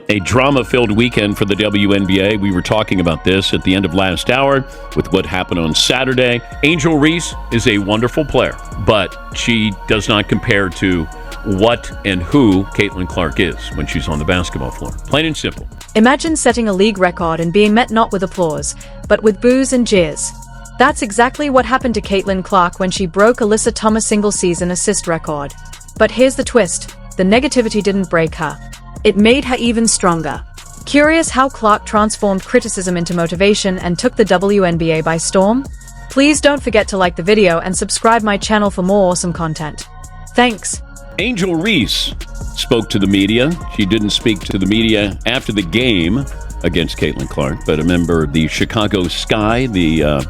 A drama-filled weekend for the WNBA. We were talking about this at the end of last hour with what happened on Saturday. Angel Reese is a wonderful player, but she does not compare to what and who Caitlin Clark is when she's on the basketball floor. Plain and simple. Imagine setting a league record and being met not with applause, but with boos and jeers. That's exactly what happened to Caitlin Clark when she broke Alyssa Thomas' single-season assist record. But here's the twist. The negativity didn't break her. It made her even stronger. Curious how Clark transformed criticism into motivation and took the WNBA by storm? Please don't forget to like the video and subscribe my channel for more awesome content. Thanks. Angel Reese spoke to the media. She didn't speak to the media after the game against Caitlin Clark, but a member of the Chicago Sky, the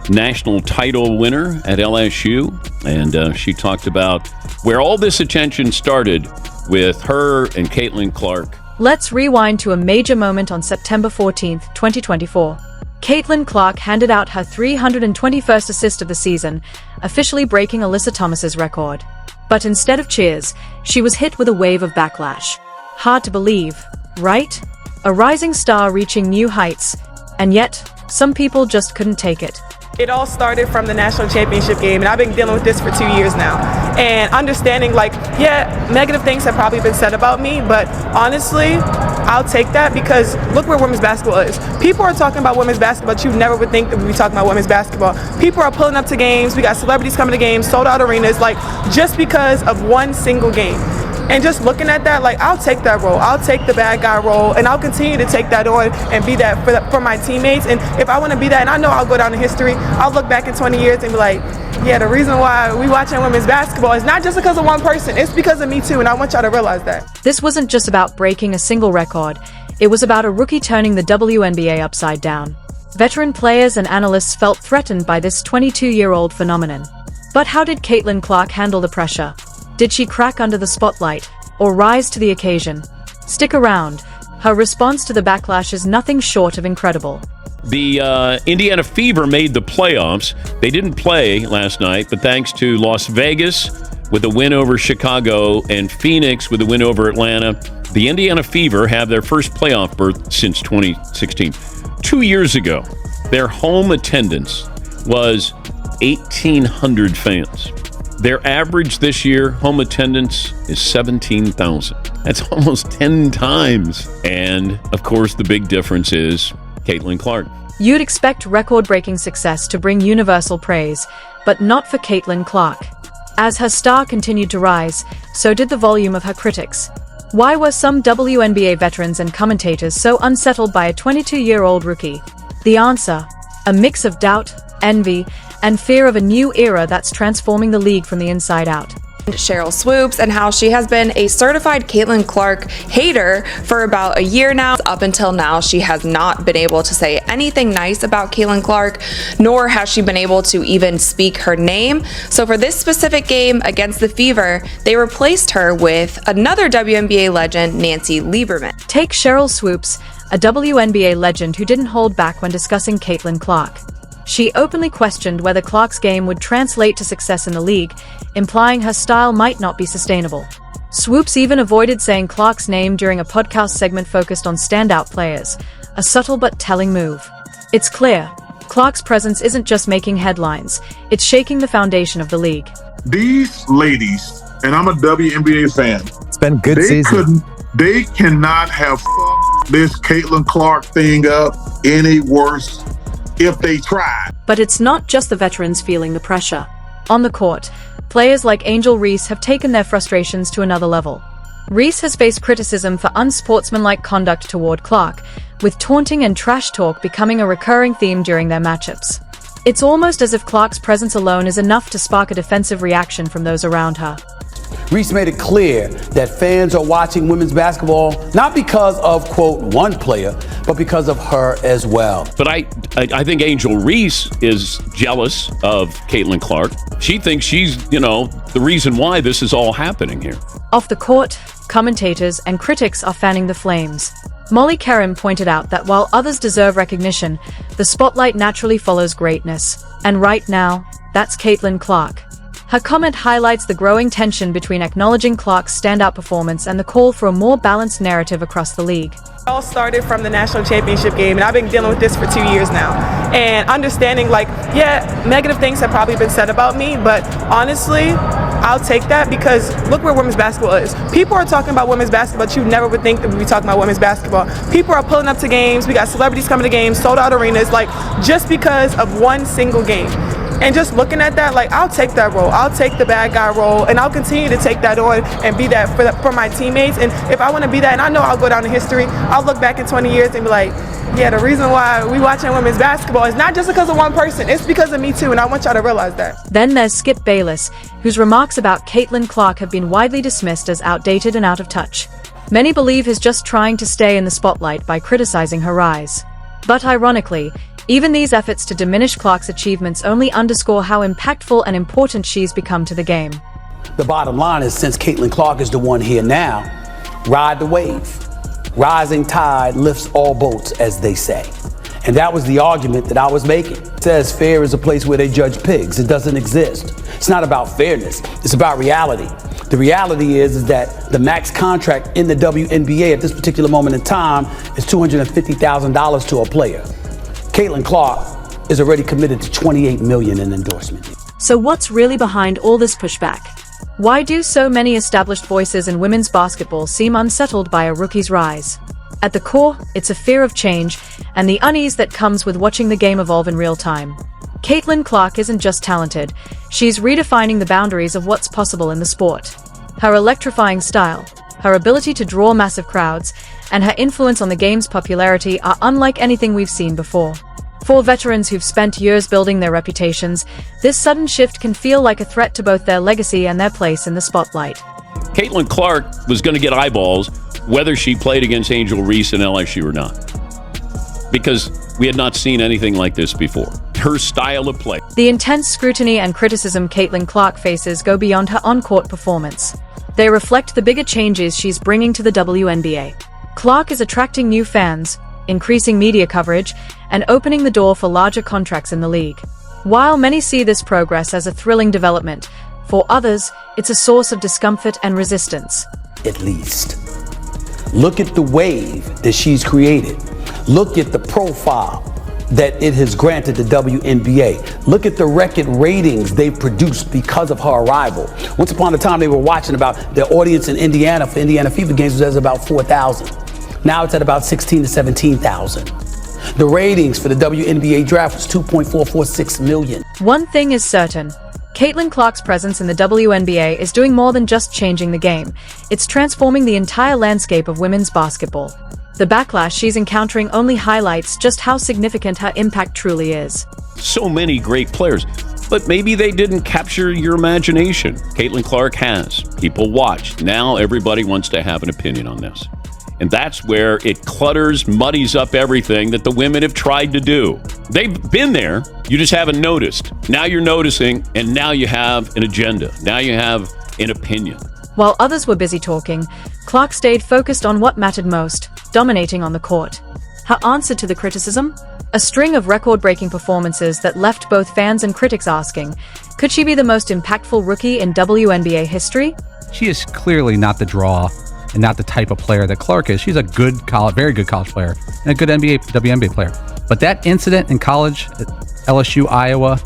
national title winner at LSU, and she talked about where all this attention started with her and Caitlin Clark. Let's rewind to a major moment on September 14th, 2024. Caitlin Clark handed out her 321st assist of the season, officially breaking Alyssa Thomas's record. But instead of cheers, she was hit with a wave of backlash. Hard to believe, right? A rising star reaching new heights, and yet, some people just couldn't take it. It all started from the national championship game, and I've been dealing with this for 2 years now. And understanding, negative things have probably been said about me, but honestly, I'll take that because look where women's basketball is. People are talking about women's basketball, but you never would think that we'd be talking about women's basketball. People are pulling up to games. We got celebrities coming to games, sold out arenas, just because of one single game. And just looking at that, I'll take that role. I'll take the bad guy role, and I'll continue to take that on and be that for my teammates. And if I want to be that, and I know I'll go down in history, I'll look back in 20 years and be like, yeah, the reason why we watching women's basketball is not just because of one person. It's because of me too, and I want y'all to realize that. This wasn't just about breaking a single record. It was about a rookie turning the WNBA upside down. Veteran players and analysts felt threatened by this 22-year-old phenomenon. But how did Caitlin Clark handle the pressure? Did she crack under the spotlight, or rise to the occasion? Stick around. Her response to the backlash is nothing short of incredible. The Indiana Fever made the playoffs. They didn't play last night, but thanks to Las Vegas with a win over Chicago and Phoenix with a win over Atlanta, the Indiana Fever have their first playoff berth since 2016. 2 years ago, their home attendance was 1,800 fans. Their average this year, home attendance, is 17,000. That's almost 10 times. And, of course, the big difference is Caitlin Clark. You'd expect record-breaking success to bring universal praise, but not for Caitlin Clark. As her star continued to rise, so did the volume of her critics. Why were some WNBA veterans and commentators so unsettled by a 22-year-old rookie? The answer: a mix of doubt, envy, and fear of a new era that's transforming the league from the inside out. Cheryl Swoops, and how she has been a certified Caitlin Clark hater for about a year now. Up until now, she has not been able to say anything nice about Caitlin Clark, nor has she been able to even speak her name. So for this specific game against the Fever, they replaced her with another WNBA legend, Nancy Lieberman. Take Cheryl Swoops, a WNBA legend who didn't hold back when discussing Caitlin Clark. She openly questioned whether Clark's game would translate to success in the league, implying her style might not be sustainable. Swoops even avoided saying Clark's name during a podcast segment focused on standout players, a subtle but telling move. It's clear, Clark's presence isn't just making headlines, it's shaking the foundation of the league. These ladies, and I'm a WNBA fan, it's been a good season. They cannot have fucked this Caitlin Clark thing up any worse if they tried. But it's not just the veterans feeling the pressure. On the court, players like Angel Reese have taken their frustrations to another level. Reese has faced criticism for unsportsmanlike conduct toward Clark, with taunting and trash talk becoming a recurring theme during their matchups. It's almost as if Clark's presence alone is enough to spark a defensive reaction from those around her. Reese made it clear that fans are watching women's basketball not because of, quote, one player, but because of her as well. But I think Angel Reese is jealous of Caitlin Clark. She thinks she's, the reason why this is all happening here. Off the court, commentators and critics are fanning the flames. Molly Kerim pointed out that while others deserve recognition, the spotlight naturally follows greatness. And right now, that's Caitlin Clark. Her comment highlights the growing tension between acknowledging Clark's standout performance and the call for a more balanced narrative across the league. It all started from the national championship game, and I've been dealing with this for 2 years now. And understanding, like, yeah, negative things have probably been said about me, but honestly, I'll take that because look where women's basketball is. People are talking about women's basketball, but you never would think that we'd be talking about women's basketball. People are pulling up to games. We got celebrities coming to games, sold out arenas, like, just because of one single game. And just looking at that, like, I'll take that role. I'll take the bad guy role, and I'll continue to take that on and be that for my teammates. And if I want to be that, and I know I'll go down in history, I'll look back in 20 years and be like, yeah, the reason why we watching women's basketball is not just because of one person. It's because of me too, and I want y'all to realize that. Then there's Skip Bayless, whose remarks about Caitlin Clark have been widely dismissed as outdated and out of touch. Many believe he's just trying to stay in the spotlight by criticizing her rise. But ironically, even these efforts to diminish Clark's achievements only underscore how impactful and important she's become to the game. The bottom line is, since Caitlin Clark is the one here now, ride the wave. Rising tide lifts all boats, as they say. And that was the argument that I was making. It says fair is a place where they judge pigs. It doesn't exist. It's not about fairness. It's about reality. The reality is that the max contract in the WNBA at this particular moment in time is $250,000 to a player. Caitlin Clark is already committed to $28 million in endorsement. So what's really behind all this pushback? Why do so many established voices in women's basketball seem unsettled by a rookie's rise? At the core, it's a fear of change and the unease that comes with watching the game evolve in real time. Caitlin Clark isn't just talented, she's redefining the boundaries of what's possible in the sport. Her electrifying style, her ability to draw massive crowds, and her influence on the game's popularity are unlike anything we've seen before. For veterans who've spent years building their reputations, this sudden shift can feel like a threat to both their legacy and their place in the spotlight. Caitlin Clark was going to get eyeballs whether she played against Angel Reese in LSU or not, because we had not seen anything like this before. Her style of play. The intense scrutiny and criticism Caitlin Clark faces go beyond her on-court performance. They reflect the bigger changes she's bringing to the WNBA. Clark is attracting new fans, increasing media coverage, and opening the door for larger contracts in the league. While many see this progress as a thrilling development, for others, it's a source of discomfort and resistance. At least. Look at the wave that she's created. Look at the profile that it has granted the WNBA. Look at the record ratings they've produced because of her arrival. Once upon a time, they were watching about their audience in Indiana for Indiana Fever games was at about 4,000. Now it's at about 16 to 17,000. The ratings for the WNBA draft was 2.446 million. One thing is certain. Caitlin Clark's presence in the WNBA is doing more than just changing the game. It's transforming the entire landscape of women's basketball. The backlash she's encountering only highlights just how significant her impact truly is. So many great players, but maybe they didn't capture your imagination. Caitlin Clark has. People watch. Now everybody wants to have an opinion on this. And that's where it clutters, muddies up everything that the women have tried to do. They've been there, you just haven't noticed. Now you're noticing, and now you have an agenda. Now you have an opinion. While others were busy talking, Clark stayed focused on what mattered most, dominating on the court. Her answer to the criticism? A string of record-breaking performances that left both fans and critics asking, could she be the most impactful rookie in WNBA history? She is clearly not the draw and not the type of player that Clark is. She's a good college, very good college player, and a good WNBA player. But that incident in college at LSU, Iowa,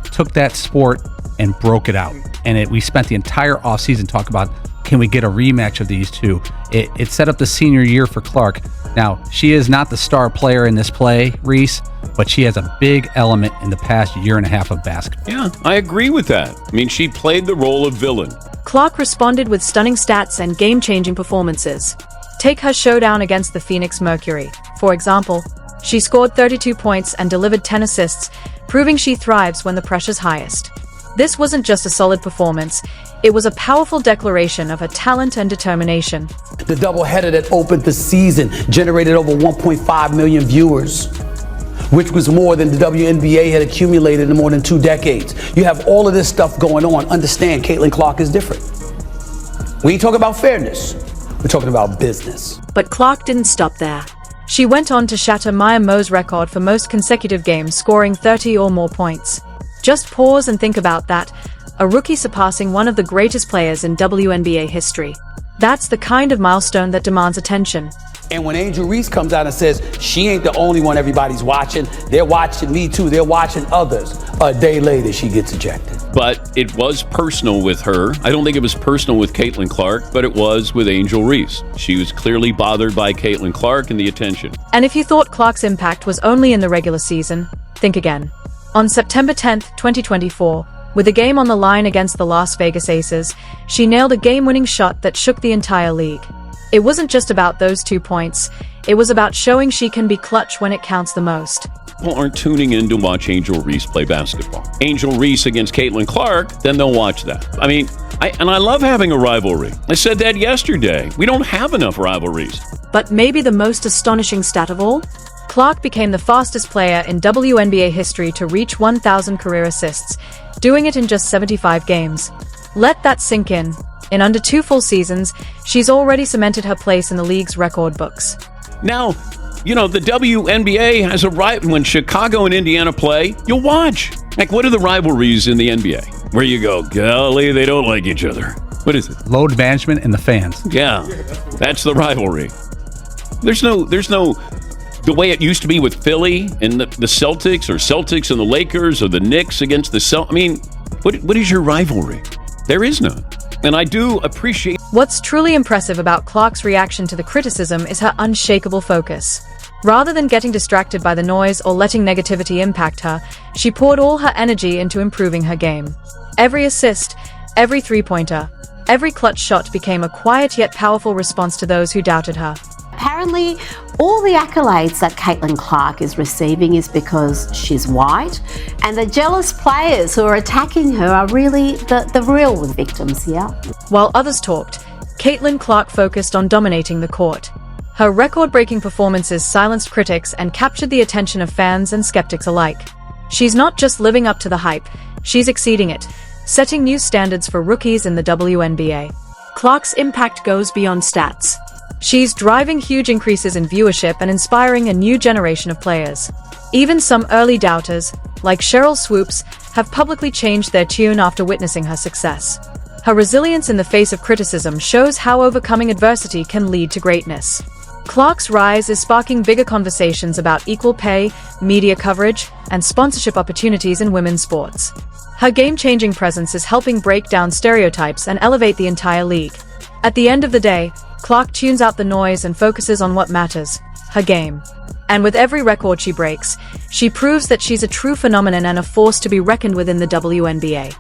took that sport and broke it out. And we spent the entire offseason talking about, can we get a rematch of these two? It set up the senior year for Clark. Now, she is not the star player in this play, Reese, but she has a big element in the past year and a half of basketball. Yeah, I agree with that. I mean, she played the role of villain. Clark responded with stunning stats and game-changing performances. Take her showdown against the Phoenix Mercury, for example. She scored 32 points and delivered 10 assists, proving she thrives when the pressure's highest. This wasn't just a solid performance, it was a powerful declaration of her talent and determination. The doubleheader that opened the season generated over 1.5 million viewers, which was more than the WNBA had accumulated in more than 2 decades. You have all of this stuff going on. Understand, Caitlin Clark is different. We ain't talking about fairness. We're talking about business. But Clark didn't stop there. She went on to shatter Maya Moe's record for most consecutive games, scoring 30 or more points. Just pause and think about that. a rookie surpassing one of the greatest players in WNBA history. That's the kind of milestone that demands attention. And when Angel Reese comes out and says, she ain't the only one everybody's watching, they're watching me too, they're watching others, a day later she gets ejected. But it was personal with her. I don't think it was personal with Caitlin Clark, but it was with Angel Reese. She was clearly bothered by Caitlin Clark and the attention. And if you thought Clark's impact was only in the regular season, think again. On September 10, 2024, with a game on the line against the Las Vegas Aces, she nailed a game-winning shot that shook the entire league. It wasn't just about those 2 points. It was about showing she can be clutch when it counts the most. People aren't tuning in to watch Angel Reese play basketball. Angel Reese against Caitlin Clark, then they'll watch that. I mean, I love having a rivalry. I said that yesterday. We don't have enough rivalries. But maybe the most astonishing stat of all? Clark became the fastest player in WNBA history to reach 1,000 career assists, doing it in just 75 games. Let that sink in. In under 2 full seasons, she's already cemented her place in the league's record books. Now, you know, the WNBA has a right. When Chicago and Indiana play, you'll watch. Like, what are the rivalries in the NBA? Where you go, golly, they don't like each other. What is it? Load management and the fans. Yeah, that's the rivalry. There's no, the way it used to be with Philly and the Celtics, or Celtics and the Lakers, or the Knicks against the Celtics. I mean, what is your rivalry? There is none. And I do appreciate... What's truly impressive about Clark's reaction to the criticism is her unshakable focus. Rather than getting distracted by the noise or letting negativity impact her, she poured all her energy into improving her game. Every assist, every three-pointer, every clutch shot became a quiet yet powerful response to those who doubted her. Apparently, all the accolades that Caitlin Clark is receiving is because she's white, and the jealous players who are attacking her are really the real victims here. While others talked, Caitlin Clark focused on dominating the court. Her record-breaking performances silenced critics and captured the attention of fans and skeptics alike. She's not just living up to the hype, she's exceeding it, setting new standards for rookies in the WNBA. Clark's impact goes beyond stats. She's driving huge increases in viewership and inspiring a new generation of players. Even some early doubters, like Cheryl Swoops, have publicly changed their tune after witnessing her success. Her resilience in the face of criticism shows how overcoming adversity can lead to greatness. Clark's rise is sparking bigger conversations about equal pay, media coverage, and sponsorship opportunities in women's sports. Her game-changing presence is helping break down stereotypes and elevate the entire league. At the end of the day, Clark tunes out the noise and focuses on what matters, her game. And with every record she breaks, she proves that she's a true phenomenon and a force to be reckoned with in the WNBA.